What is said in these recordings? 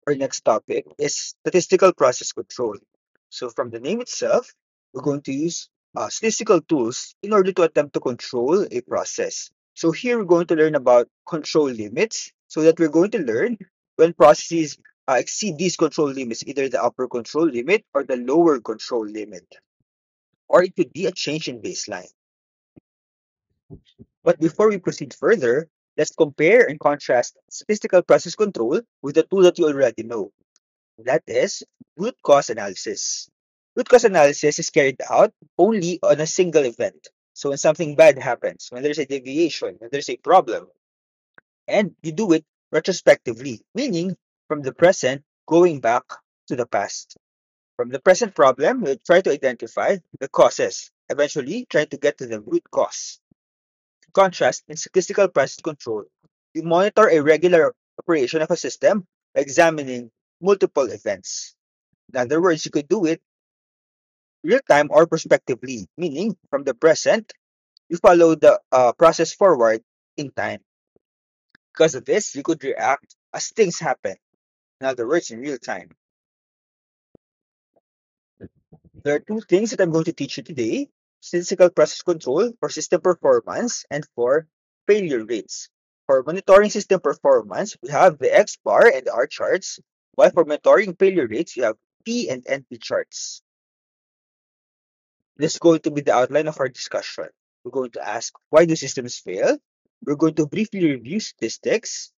Our next topic is statistical process control. So from the name itself, we're going to use statistical tools in order to attempt to control a process. So here we're going to learn about control limits so that we're going to learn when processes exceed these control limits, either the upper control limit or the lower control limit, or it could be a change in baseline. But before we proceed further, let's compare and contrast statistical process control with the tool that you already know. That is root cause analysis. Root cause analysis is carried out only on a single event. So when something bad happens, when there's a deviation, when there's a problem, and you do it retrospectively, meaning from the present going back to the past. From the present problem, you try to identify the causes, eventually try to get to the root cause. In contrast, in statistical process control, you monitor a regular operation of a system by examining multiple events. In other words, you could do it real time or prospectively, meaning from the present, you follow the process forward in time. Because of this, you could react as things happen. In other words, in real time. There are two things that I'm going to teach you today: statistical process control for system performance and for failure rates. For monitoring system performance, we have the X bar and the R charts, while for monitoring failure rates, we have P and NP charts. This is going to be the outline of our discussion. We're going to ask, why do systems fail? We're going to briefly review statistics.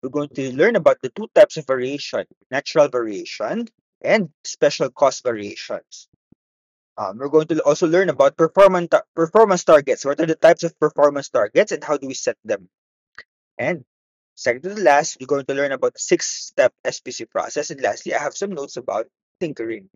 We're going to learn about the two types of variation: natural variation and special cause variations. We're going to also learn about performance targets. What are the types of performance targets and how do we set them? And second to the last, we're going to learn about the six-step SPC process. And lastly, I have some notes about tinkering.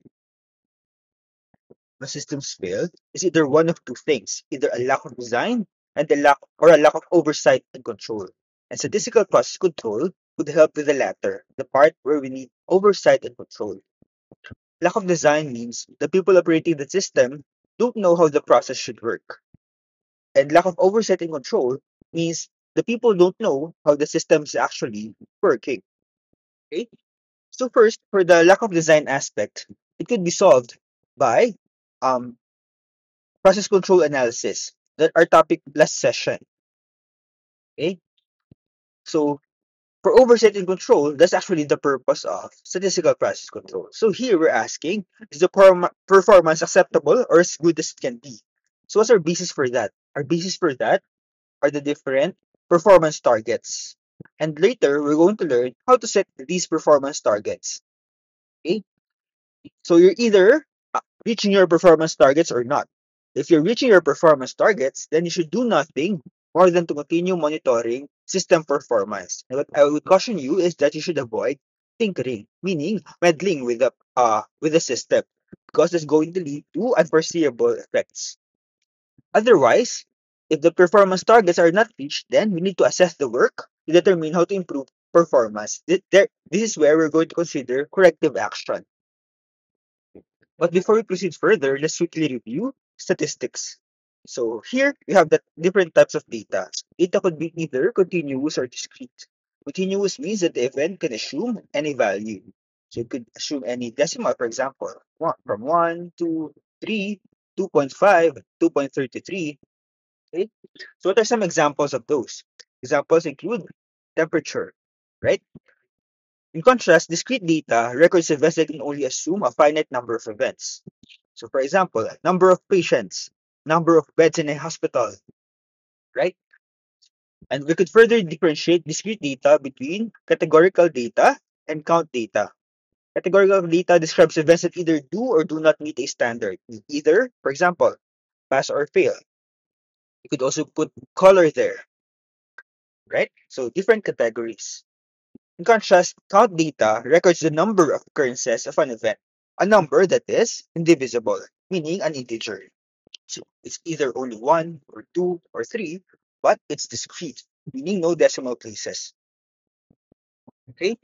When systems fail is either one of two things: either a lack of design and a lack of oversight and control. And statistical process control would help with the latter, the part where we need oversight and control. Lack of design means the people operating the system don't know how the process should work. And lack of oversight and control means the people don't know how the system is actually working. Okay? So first, for the lack of design aspect, it could be solved by um, process control analysis. That our topic last session. Okay? So for oversight and control, that's actually the purpose of statistical process control. So here we're asking, is the performance acceptable or as good as it can be? So what's our basis for that? Our basis for that are the different performance targets. And later, we're going to learn how to set these performance targets. Okay? So you're either reaching your performance targets or not. If you're reaching your performance targets, then you should do nothing more than to continue monitoring system performance. And what I would caution you is that you should avoid tinkering, meaning meddling with the system, because it's going to lead to unforeseeable effects. Otherwise, if the performance targets are not reached, then we need to assess the work to determine how to improve performance. This is where we're going to consider corrective action. But before we proceed further, let's quickly review statistics. So here we have the different types of data. Data could be either continuous or discrete. Continuous means that the event can assume any value. So it could assume any decimal, for example, from 1 to 3, 2.5, 2.33. Okay? So what are some examples of those? Examples include temperature, right? In contrast, discrete data records events that can only assume a finite number of events. So for example, number of patients, number of beds in a hospital, right? And we could further differentiate discrete data between categorical data and count data. Categorical data describes events that either do or do not meet a standard. Either, for example, pass or fail. You could also put color there, right? So different categories. In contrast, count data records the number of occurrences of an event, a number that is indivisible, meaning an integer. So it's either only one or two or three, but it's discrete, meaning no decimal places. Okay?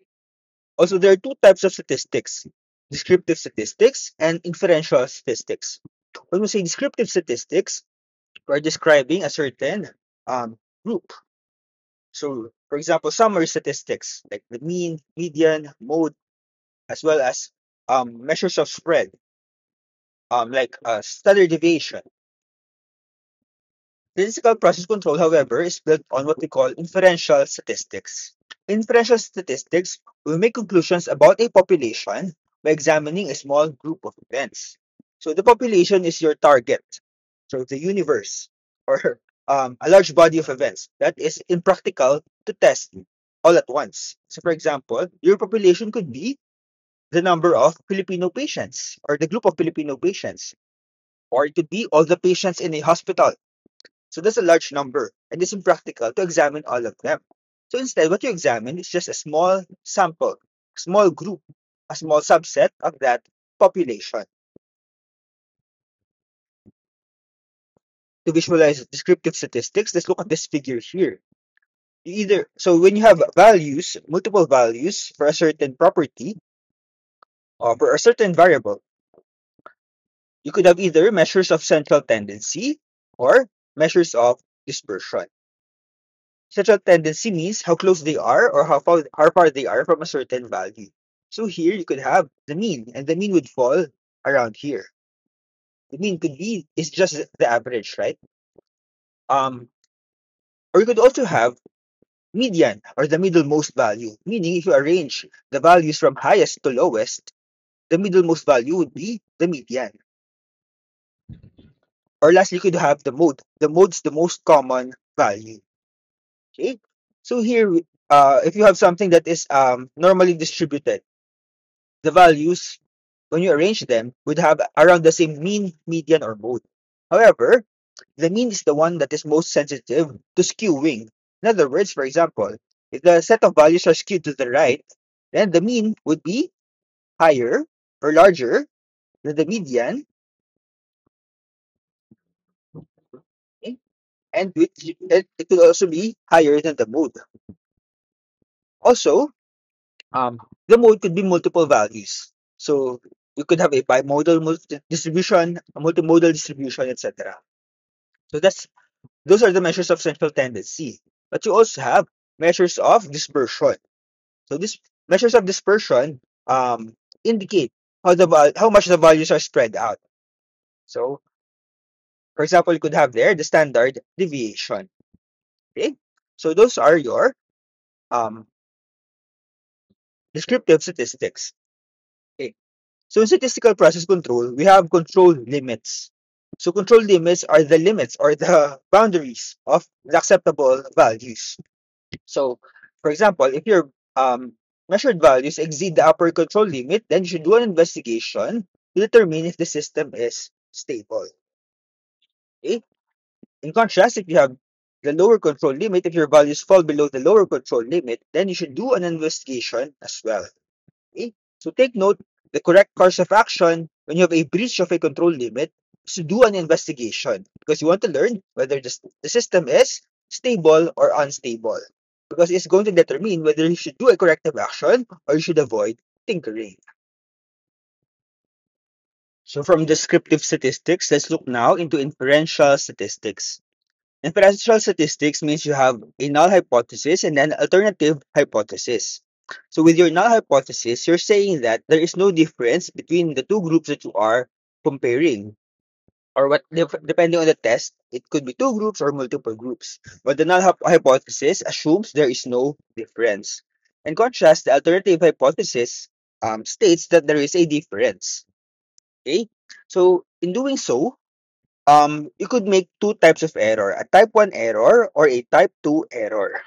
Also, there are two types of statistics: descriptive statistics and inferential statistics. When we say descriptive statistics, we're describing a certain group. So, for example, summary statistics like the mean, median, mode, as well as measures of spread, like standard deviation. Statistical process control, however, is built on what we call inferential statistics. Inferential statistics will make conclusions about a population by examining a small group of events. So the population is your target. So the universe, or a large body of events that is impractical to test all at once. So for example, your population could be the number of Filipino patients or the group of Filipino patients, or it could be all the patients in a hospital. So that's a large number, and it's impractical to examine all of them. So instead, what you examine is just a small sample, a small group, a small subset of that population. To visualize descriptive statistics, let's look at this figure here. So when you have values, multiple values for a certain property or for a certain variable, you could have either measures of central tendency or measures of dispersion. Central tendency means how close they are or how far they are from a certain value. So here you could have the mean, and the mean would fall around here. The mean could be is just the average, right? Um, or you could also have median or the middlemost value, meaning if you arrange the values from highest to lowest, the middlemost value would be the median. Or lastly, you could have the mode. The mode's the most common value. Okay. So here, if you have something that is normally distributed, the values, when you arrange them, would have around the same mean, median, or mode. However, the mean is the one that is most sensitive to skewing. In other words, for example, if the set of values are skewed to the right, then the mean would be higher or larger than the median, okay? And it will also be higher than the mode. Also, um, the mode could be multiple values. So you could have a bimodal distribution, a multimodal distribution, etc. So those are the measures of central tendency. But you also have measures of dispersion. So these measures of dispersion indicate how much the values are spread out. So for example, you could have there the standard deviation. Okay, so those are your um, descriptive statistics. Okay, so in statistical process control, we have control limits. So control limits are the limits or the boundaries of the acceptable values. So, for example, if your measured values exceed the upper control limit, then you should do an investigation to determine if the system is stable. Okay? In contrast, if you have the lower control limit, if your values fall below the lower control limit, then you should do an investigation as well. Okay? So take note, the correct course of action when you have a breach of a control limit is to do an investigation because you want to learn whether the system is stable or unstable. Because it's going to determine whether you should do a corrective action or you should avoid tinkering. So from descriptive statistics, let's look now into inferential statistics. Inferential statistics means you have a null hypothesis and an alternative hypothesis. So with your null hypothesis, you're saying that there is no difference between the two groups that you are comparing. Or depending on the test, it could be two groups or multiple groups. But the null hypothesis assumes there is no difference. In contrast, the alternative hypothesis states that there is a difference. Okay? So in doing so, you could make two types of error, a type 1 error or a type 2 error.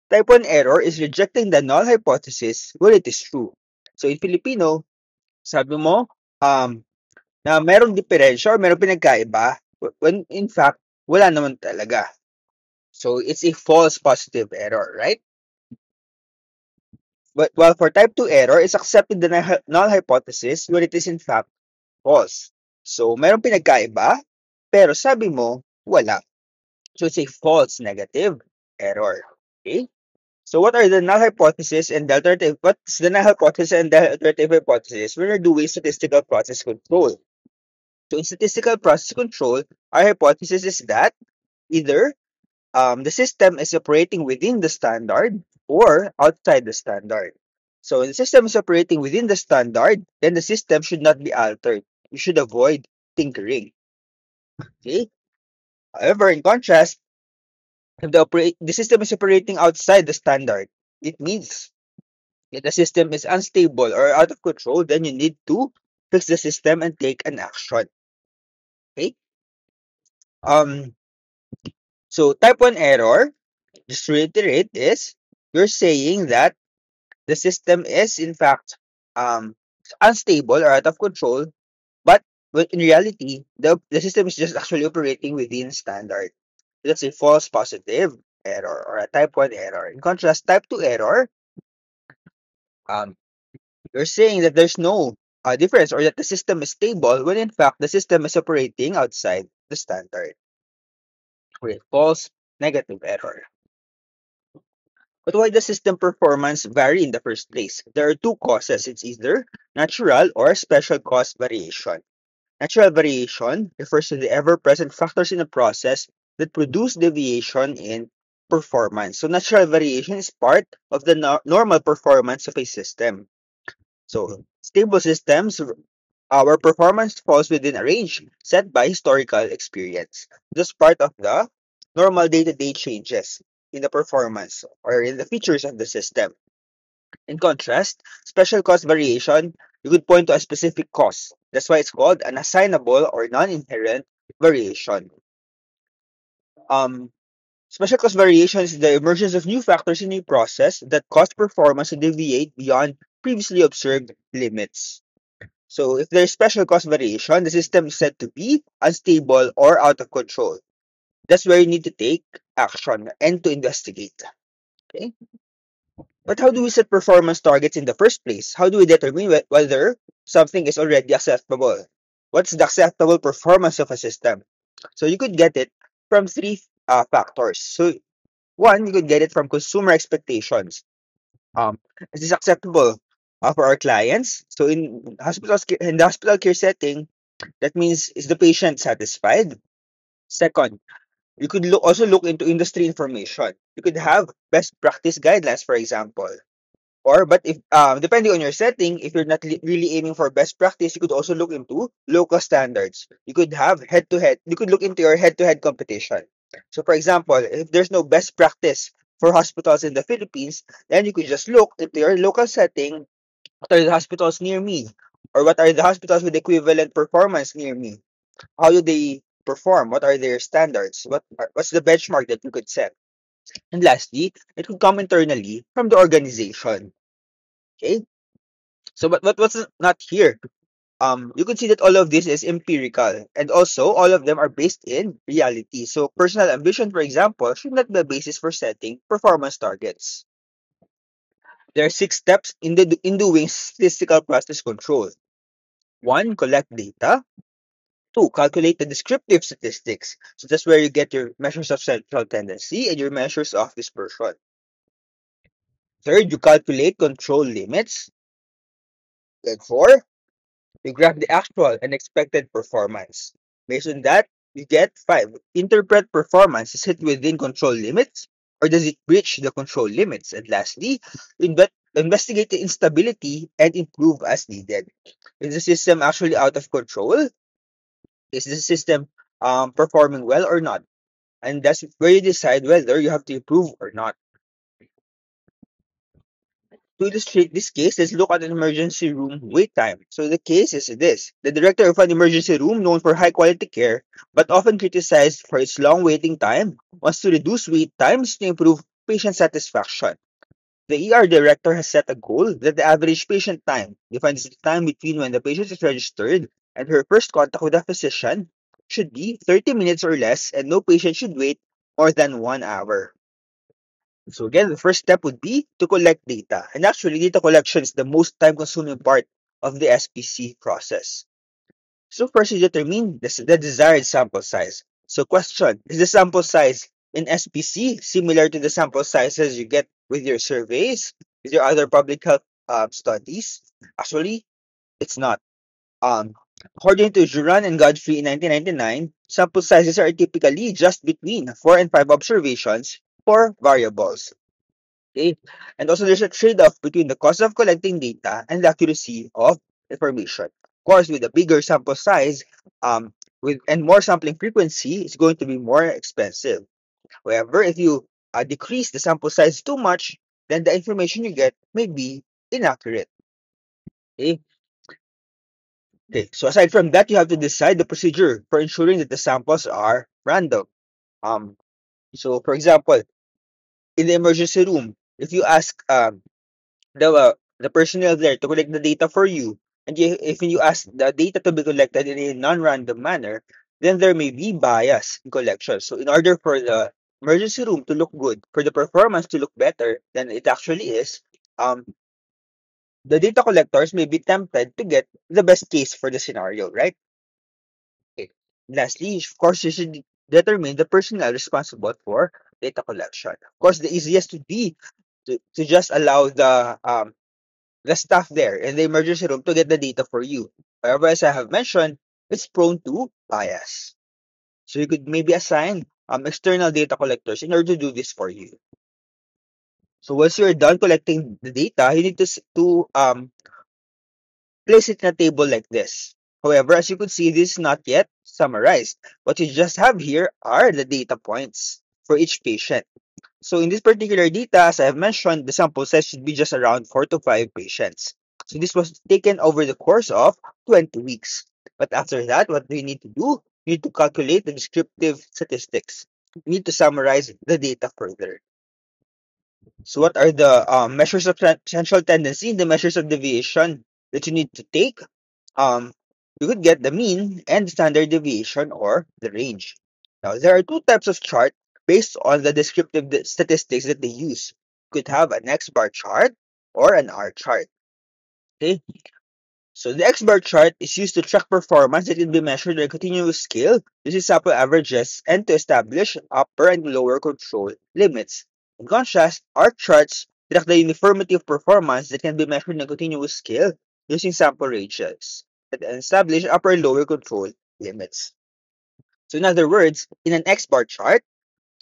Type 1 error is rejecting the null hypothesis when it is true. So in Filipino, sabi mo na merong diferensya or merong pinagkaiba when in fact wala naman talaga. So it's a false positive error, right? But while for type 2 error, it's accepting the null hypothesis when it is in fact false. So merong pinagkaiba, pero sabi mo wala. So it's a false negative error. Okay? So what are the null hypothesis and the alternative? What's the null hypothesis and the alternative hypothesis when we're doing statistical process control? So in statistical process control, our hypothesis is that either the system is operating within the standard or outside the standard. So when the system is operating within the standard, then the system should not be altered. You should avoid tinkering. Okay. However, in contrast, if the system is operating outside the standard, it means that the system is unstable or out of control, then you need to fix the system and take an action. Okay. Um. So type 1 error, just to reiterate, is you're saying that the system is in fact um unstable or out of control, but in reality, the system is just actually operating within standard. That's a false positive error or a type 1 error. In contrast, type 2 error, um, you're saying that there's no difference or that the system is stable when in fact the system is operating outside the standard. Okay, false negative error. But why does system performance vary in the first place? There are two causes. It's either natural or special cause variation. Natural variation refers to the ever-present factors in a process that produce deviation in performance. So natural variation is part of the normal performance of a system. So stable systems, our performance falls within a range set by historical experience. This part of the normal day-to-day changes in the performance or in the features of the system. In contrast, special cause variation, you could point to a specific cause. That's why it's called an assignable or non-inherent variation. Um, Special cause variation is the emergence of new factors in a process that cause performance to deviate beyond previously observed limits. So if there's special cause variation, the system is said to be unstable or out of control. That's where you need to take action and to investigate. Okay? But how do we set performance targets in the first place? How do we determine whether something is already acceptable? What's the acceptable performance of a system? So you could get it from three factors. So one, you could get it from consumer expectations. Is this acceptable for our clients? So in the hospital care setting, that means is the patient satisfied? Second, you could also look into industry information. You could have best practice guidelines, for example. Or, but if depending on your setting, if you're not really aiming for best practice, you could also look into local standards. You could have head to head. You could look into your head to head competition. So, for example, if there's no best practice for hospitals in the Philippines, then you could just look into your local setting. What are the hospitals near me? Or what are the hospitals with equivalent performance near me? How do they perform? What are their standards? What's the benchmark that you could set? And lastly, it could come internally from the organization. Okay? So, but what's not here? You could see that all of this is empirical, and also all of them are based in reality. So, personal ambition, for example, should not be a basis for setting performance targets. There are 6 steps in doing statistical process control. One, collect data. Two, calculate the descriptive statistics. So that's where you get your measures of central tendency and your measures of dispersion. Third, you calculate control limits. Then four, you graph the actual and expected performance. Based on that, you get five. Interpret performance. Is it within control limits or does it breach the control limits? And lastly, investigate the instability and improve as needed. Is the system actually out of control? Is the system performing well or not? And that's where you decide whether you have to improve or not. To illustrate this case, let's look at an emergency room wait time. So the case is this. The director of an emergency room known for high quality care, but often criticized for its long waiting time, wants to reduce wait times to improve patient satisfaction. The ER director has set a goal that the average patient time, defined as the time between when the patient is registered and her first contact with a physician, should be 30 minutes or less, and no patient should wait more than 1 hour. So again, the first step would be to collect data. And actually, data collection is the most time-consuming part of the SPC process. So first, you determine the desired sample size. So question, is the sample size in SPC similar to the sample sizes you get with your surveys, with your other public health studies? Actually, it's not. Um, According to Juran and Godfrey in 1999, sample sizes are typically just between 4 and 5 observations for variables. Okay, and also there's a trade-off between the cost of collecting data and the accuracy of information. Of course, with a bigger sample size, with and more sampling frequency, it's going to be more expensive. However, if you decrease the sample size too much, then the information you get may be inaccurate. Okay? Okay. So aside from that, you have to decide the procedure for ensuring that the samples are random. Um, so for example, in the emergency room, if you ask the personnel there to collect the data for you, and if you ask the data to be collected in a non-random manner, then there may be bias in collection. So in order for the emergency room to look good, for the performance to look better than it actually is, um, the data collectors may be tempted to get the best case for the scenario, right? Okay. Lastly, of course, you should determine the personnel responsible for data collection. Of course, the easiest would be to just allow the staff there in the emergency room to get the data for you. However, as I have mentioned, it's prone to bias. So you could maybe assign external data collectors in order to do this for you. So once you're done collecting the data, you need to place it in a table like this. However, as you could see, this is not yet summarized. What you just have here are the data points for each patient. So in this particular data, as I have mentioned, the sample size should be just around 4 to 5 patients. So this was taken over the course of 20 weeks. But after that, what do you need to do? You need to calculate the descriptive statistics. You need to summarize the data further. So what are the measures of central tendency, the measures of deviation that you need to take? Um, you could get the mean and standard deviation or the range. Now, there are two types of chart based on the descriptive statistics that they use. You could have an X bar chart or an R chart. Okay, so the X bar chart is used to track performance that can be measured on a continuous scale. This is sample averages and to establish upper and lower control limits. In contrast, R charts track the uniformity of performance that can be measured on a continuous scale using sample ranges and establish upper and lower control limits. So in other words, in an X bar chart,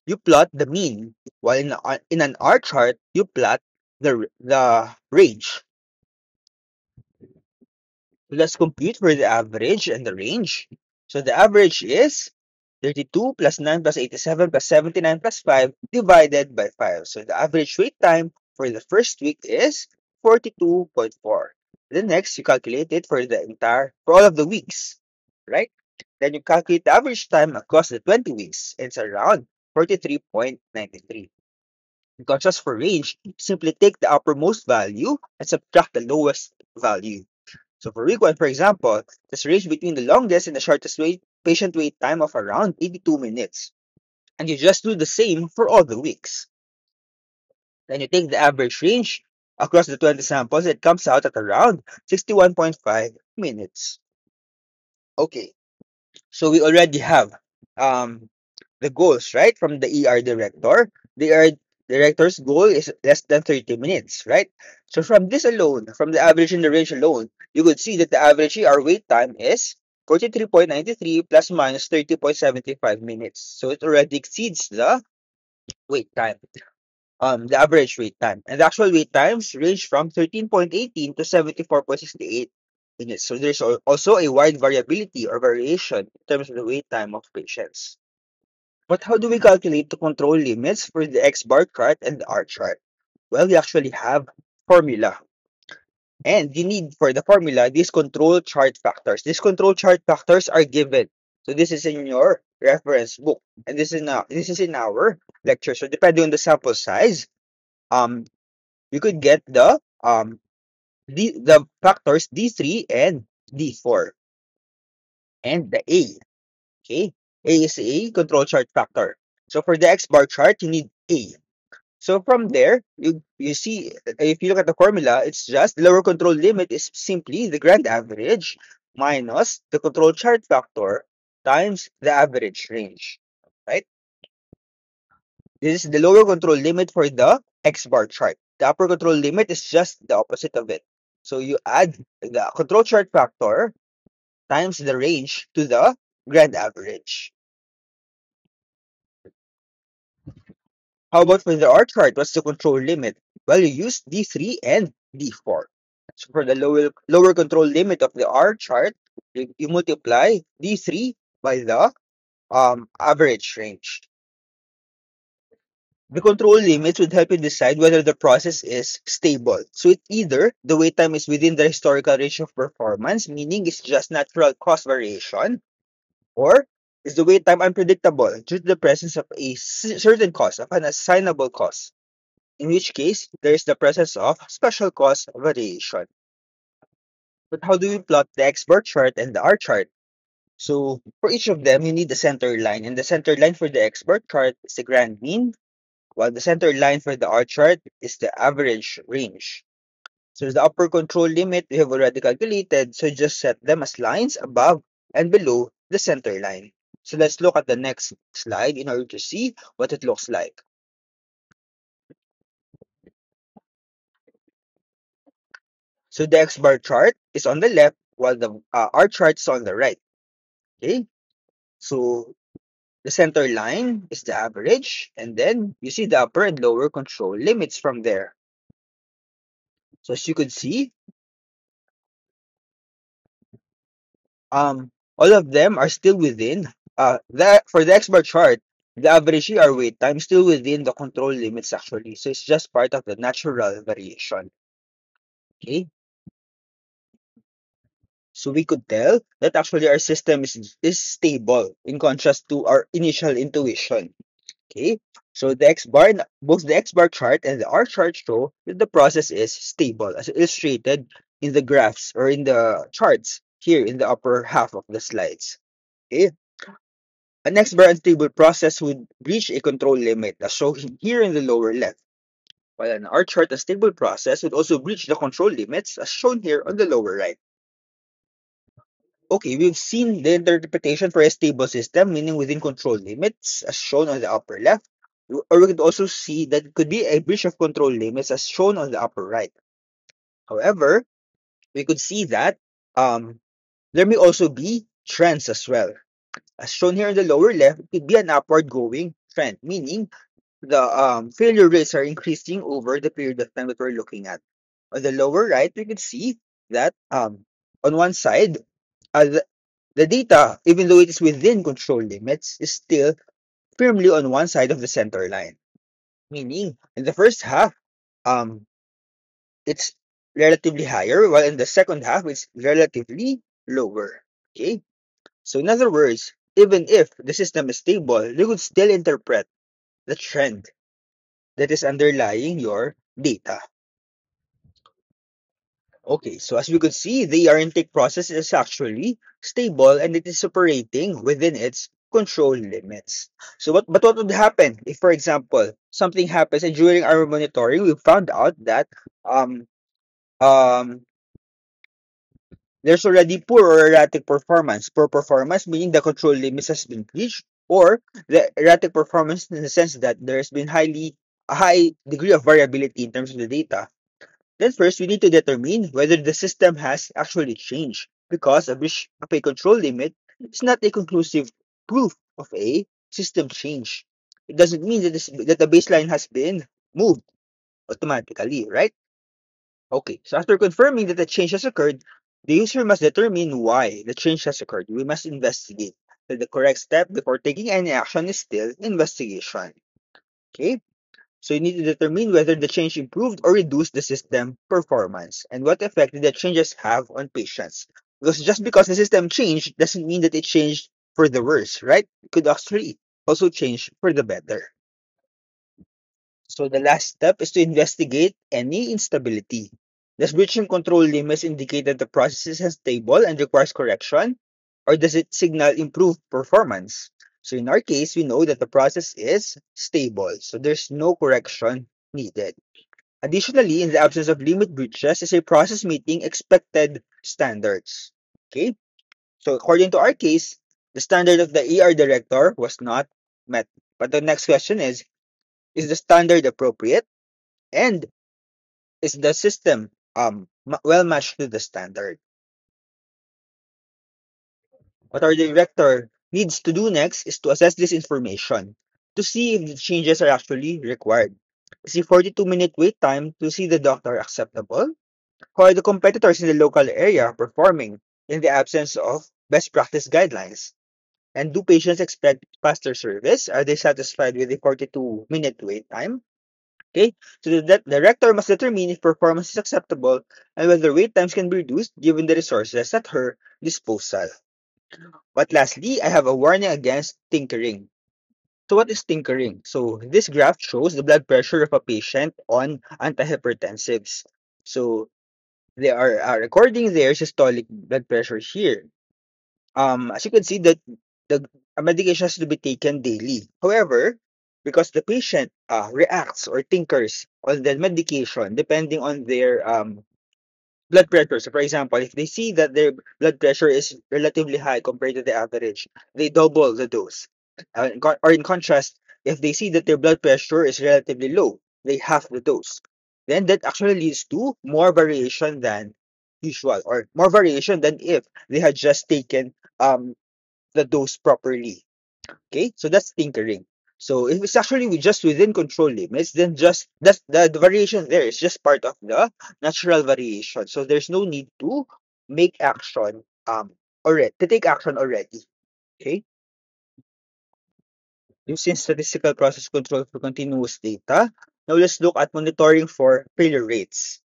you plot the mean, while in an R chart, you plot the range. So let's compute for the average and the range. So the average is 32 plus 9 plus 87 plus 79 plus 5 divided by 5. So the average wait time for the first week is 42.4. Then next, you calculate it for all of the weeks, right? Then you calculate the average time across the 20 weeks. It's around 43.93. In contrast for range, simply take the uppermost value and subtract the lowest value. So for week 1, for example, this range between the longest and the shortest patient wait time of around 82 minutes. And you just do the same for all the weeks. Then you take the average range across the 20 samples, it comes out at around 61.5 minutes. Okay, so we already have um, the goals, right, from the ER director. The ER director's goal is less than 30 minutes, right? So from this alone, from the average and the range alone, you could see that the average ER wait time is 43.93 plus minus 30.75 minutes. So it already exceeds the wait time, the average wait time. And the actual wait times range from 13.18 to 74.68 minutes. So there's also a wide variability or variation in terms of the wait time of patients. But how do we calculate the control limits for the X bar chart and the R chart? Well, we actually have formula. And you need for the formula these control chart factors. These control chart factors are given. So this is in your reference book. And this is in our lecture. So depending on the sample size, um you could get the factors D3 and D4 and the A. Okay? A is a control chart factor. So for the X bar chart, you need A. So from there, you see, if you look at the formula, it's just the lower control limit is simply the grand average minus the control chart factor times the average range, right? This is the lower control limit for the X bar chart. The upper control limit is just the opposite of it. So you add the control chart factor times the range to the grand average. How about for the R chart? What's the control limit? Well, you use D3 and D4. So for the lower control limit of the R chart, you multiply D3 by the average range. The control limits would help you decide whether the process is stable. So it either the wait time is within the historical range of performance, meaning it's just natural cost variation, or is the wait time unpredictable due to the presence of a certain cost, of an assignable cost, in which case there is the presence of special cost variation. But how do we plot the X bar chart and the R chart? So for each of them, you need the center line, and the center line for the X bar chart is the grand mean, while the center line for the R chart is the average range. So the upper control limit we have already calculated, so just set them as lines above and below the center line. So let's look at the next slide in order to see what it looks like. So the X bar chart is on the left while the R chart is on the right. Okay, so the center line is the average, and then you see the upper and lower control limits from there. So as you could see, all of them are still within that for the X bar chart, the average ER wait time is still within the control limits actually. So it's just part of the natural variation. Okay. So we could tell that actually our system is stable in contrast to our initial intuition. Okay. So the X bar, both the X bar chart and the R chart show that the process is stable as illustrated in the graphs or in the charts here in the upper half of the slides. Okay. An X bar unstable process would reach a control limit as shown here in the lower left, while an R chart unstable process would also breach the control limits as shown here on the lower right. Okay, we've seen the interpretation for a stable system, meaning within control limits, as shown on the upper left, or we could also see that it could be a breach of control limits, as shown on the upper right. However, we could see that there may also be trends as well. As shown here in the lower left, it could be an upward going trend, meaning the failure rates are increasing over the period of time that we're looking at. On the lower right, we can see that on one side, uh, the data, even though it is within control limits, is still firmly on one side of the center line. Meaning, in the first half, um, it's relatively higher, while in the second half, it's relatively lower. Okay? So, in other words, even if the system is stable, you could still interpret the trend that is underlying your data. Okay, so as we could see, the ER intake process is actually stable and it is operating within its control limits. So what would happen if, for example, something happens and during our monitoring we found out that um um there's already poor or erratic performance. Poor performance meaning the control limits has been breached, or the erratic performance in the sense that there's been a high degree of variability in terms of the data. Then first, we need to determine whether the system has actually changed, because a breach of a control limit is not a conclusive proof of a system change. It doesn't mean that, that the baseline has been moved automatically, right? Okay, so after confirming that the change has occurred, the user must determine why the change has occurred. We must investigate. So the correct step before taking any action is still investigation. Okay? So you need to determine whether the change improved or reduced the system performance and what effect did the changes have on patients. Because just because the system changed doesn't mean that it changed for the worse, right? It could actually also change for the better. So the last step is to investigate any instability. Does breaching control limits indicate that the process is unstable and requires correction? Or does it signal improved performance? So in our case, we know that the process is stable, so there's no correction needed. Additionally, in the absence of limit breaches, is a process meeting expected standards. Okay, so according to our case, the standard of the ER director was not met. But the next question is the standard appropriate? And is the system well matched to the standard? What our director needs to do next is to assess this information to see if the changes are actually required. Is the 42-minute wait time to see the doctor acceptable? How are the competitors in the local area performing in the absence of best practice guidelines? And do patients expect faster service? Are they satisfied with the 42-minute wait time? Okay, so the director must determine if performance is acceptable and whether wait times can be reduced given the resources at her disposal. But lastly, I have a warning against tinkering. So what is tinkering? So this graph shows the blood pressure of a patient on antihypertensives. So they are recording their systolic blood pressure here. As you can see, that the medication has to be taken daily. However, because the patient reacts or tinkers on the medication depending on their blood pressure. So, for example, if they see that their blood pressure is relatively high compared to the average, they double the dose. Or in contrast, if they see that their blood pressure is relatively low, they half the dose. Then that actually leads to more variation than usual, or more variation than if they had just taken the dose properly. Okay, so that's tinkering. So if it's actually just within control limits, then just that's the variation there is just part of the natural variation. So there's no need to make action already to take action already. Okay, using statistical process control for continuous data. Now let's look at monitoring for failure rates.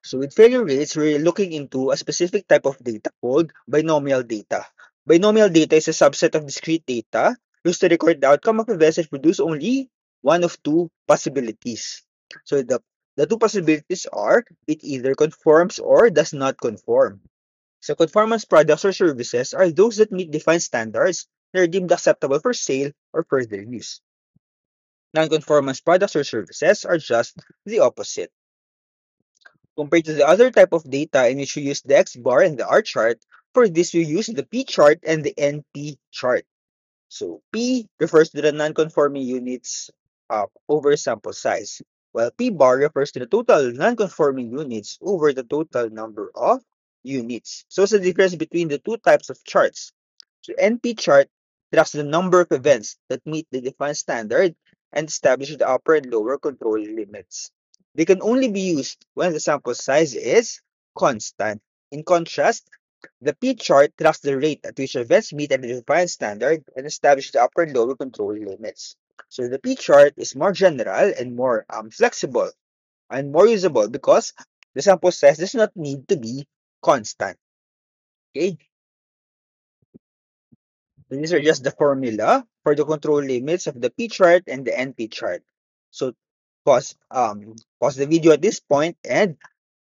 So with failure rates, we're looking into a specific type of data called binomial data. Binomial data is a subset of discrete data used to record the outcome of events that produce only one of two possibilities. So the two possibilities are it either conforms or does not conform. So conformance products or services are those that meet defined standards that are deemed acceptable for sale or further use. Non-conformance products or services are just the opposite. Compared to the other type of data in which we use the X bar and the R chart, for this we use the P chart and the NP chart. So P refers to the non-conforming units over sample size, while P bar refers to the total non-conforming units over the total number of units. So it's the difference between the two types of charts. So NP chart tracks the number of events that meet the defined standard and establishes the upper and lower control limits. They can only be used when the sample size is constant. In contrast, the P chart tracks the rate at which events meet a defined standard and establishes the upper and lower control limits. So the P chart is more general and more flexible and more usable because the sample size does not need to be constant. Okay, so these are just the formula for the control limits of the P chart and the NP chart. So pause the video at this point and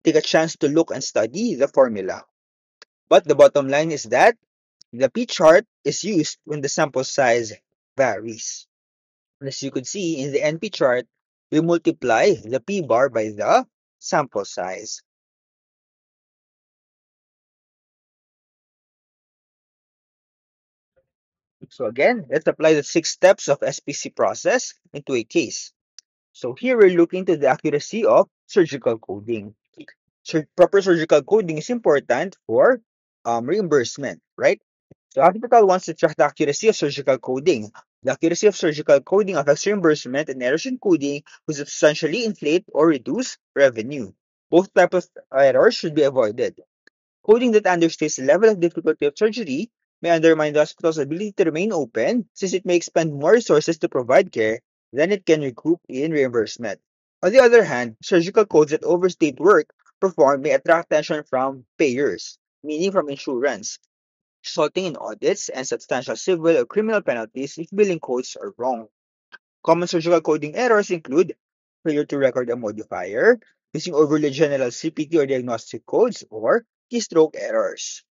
take a chance to look and study the formula. But the bottom line is that the P chart is used when the sample size varies. As you could see in the NP chart, we multiply the P bar by the sample size. So again, let's apply the 6 steps of SPC process into a case. So here we're looking to the accuracy of surgical coding. Proper surgical coding is important for reimbursement, right? So hospital wants to track the accuracy of surgical coding. The accuracy of surgical coding affects reimbursement, and errors in coding will substantially inflate or reduce revenue. Both types of errors should be avoided. Coding that understates the level of difficulty of surgery may undermine the hospital's ability to remain open, since it may expend more resources to provide care than it can recoup in reimbursement. On the other hand, surgical codes that overstate work performed may attract attention from payers, meaning from insurance, resulting in audits and substantial civil or criminal penalties if billing codes are wrong. Common surgical coding errors include failure to record a modifier, using overly general CPT or diagnostic codes, or keystroke errors.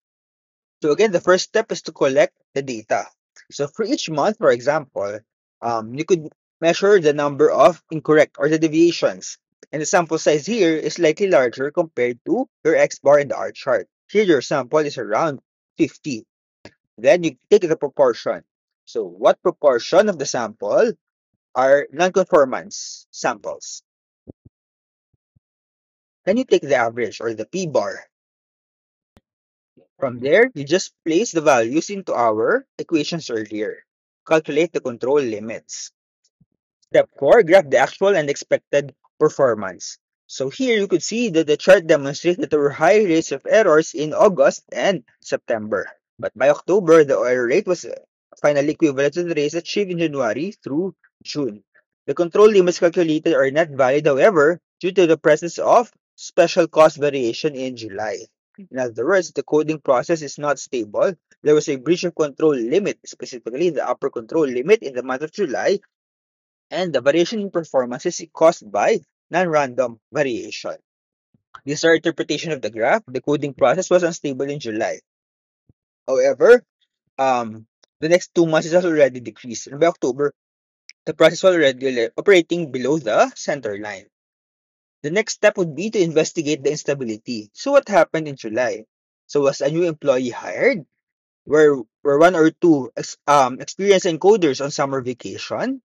So again, the first step is to collect the data. So for each month, for example, you could measure the number of incorrect or the deviations. And the sample size here is slightly larger compared to your X bar in the R chart. Here, your sample is around 50. Then you take the proportion. So what proportion of the sample are non-conformance samples? Then you take the average or the P bar. From there, you just place the values into our equations earlier. calculate the control limits. Step 4, graph the actual and expected performance. So here you could see that the chart demonstrates that there were high rates of errors in August and September. But by October, the error rate was finally equivalent to the rates achieved in January through June. The control limits calculated are not valid, however, due to the presence of special cost variation in July. In other words, the coding process is not stable. There was a breach of control limit, specifically the upper control limit in the month of July, and the variation in performance is caused by non-random variation. This is our interpretation of the graph. The coding process was unstable in July. However, the next 2 months has already decreased. And by October, the process was already operating below the center line. The next step would be to investigate the instability. So what happened in July? So was a new employee hired? Were one or two experienced encoders on summer vacation?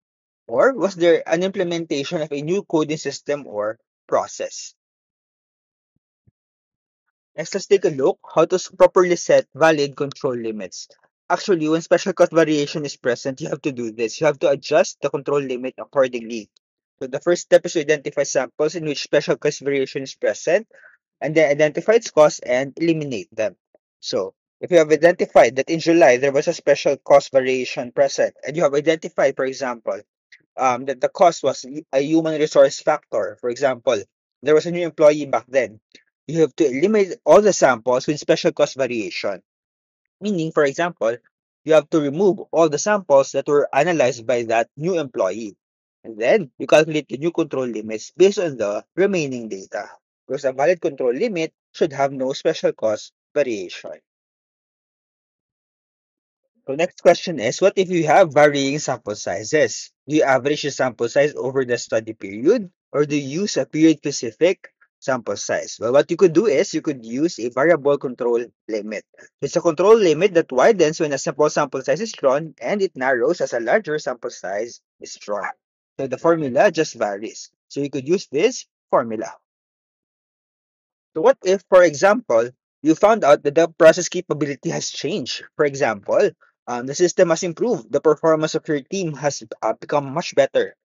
Or was there an implementation of a new coding system or process? Next, let's take a look how to properly set valid control limits. Actually, when special cost variation is present, you have to do this. You have to adjust the control limit accordingly. So the first step is to identify samples in which special cost variation is present, and then identify its cause and eliminate them. So if you have identified that in July there was a special cost variation present, and you have identified, for example, that the cost was a human resource factor. For example, there was a new employee back then. You have to eliminate all the samples with special cost variation. Meaning, for example, you have to remove all the samples that were analyzed by that new employee. And then you calculate the new control limits based on the remaining data. Because a valid control limit should have no special cost variation. So next question is, what if you have varying sample sizes? Do you average the sample size over the study period, or do you use a period-specific sample size? Well, what you could do is you could use a variable control limit. It's a control limit that widens when a small sample size is drawn and it narrows as a larger sample size is drawn. So the formula just varies. So you could use this formula. So what if, for example, you found out that the process capability has changed? For example, the system has improved. The performance of your team has become much better.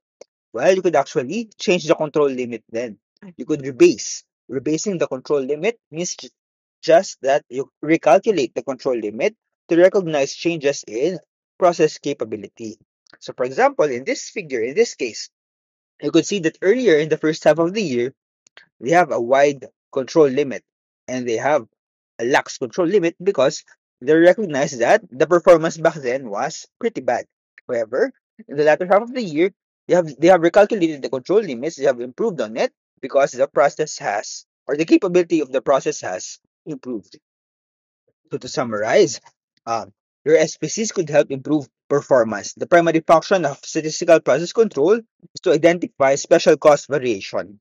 Well, you could actually change the control limit then. You could rebase. Rebasing the control limit means just that you recalculate the control limit to recognize changes in process capability. So, for example, in this figure, in this case, you could see that earlier in the first half of the year, they have a wide control limit and they have a lax control limit because they recognize that the performance back then was pretty bad. However, in the latter half of the year, they have recalculated the control limits, they have improved on it because the process has or the capability of the process has improved. So to summarize, um, your SPCs could help improve performance. The primary function of statistical process control is to identify special cost variation,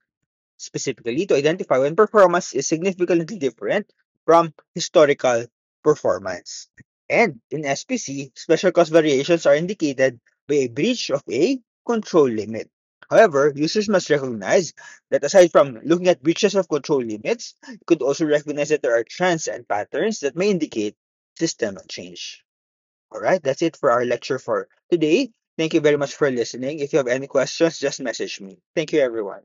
specifically to identify when performance is significantly different from historical performance. And in SPC, special cost variations are indicated by a breach of a control limit. However, users must recognize that aside from looking at breaches of control limits, you could also recognize that there are trends and patterns that may indicate system change. Alright, that's it for our lecture for today. Thank you very much for listening. If you have any questions, just message me. Thank you, everyone.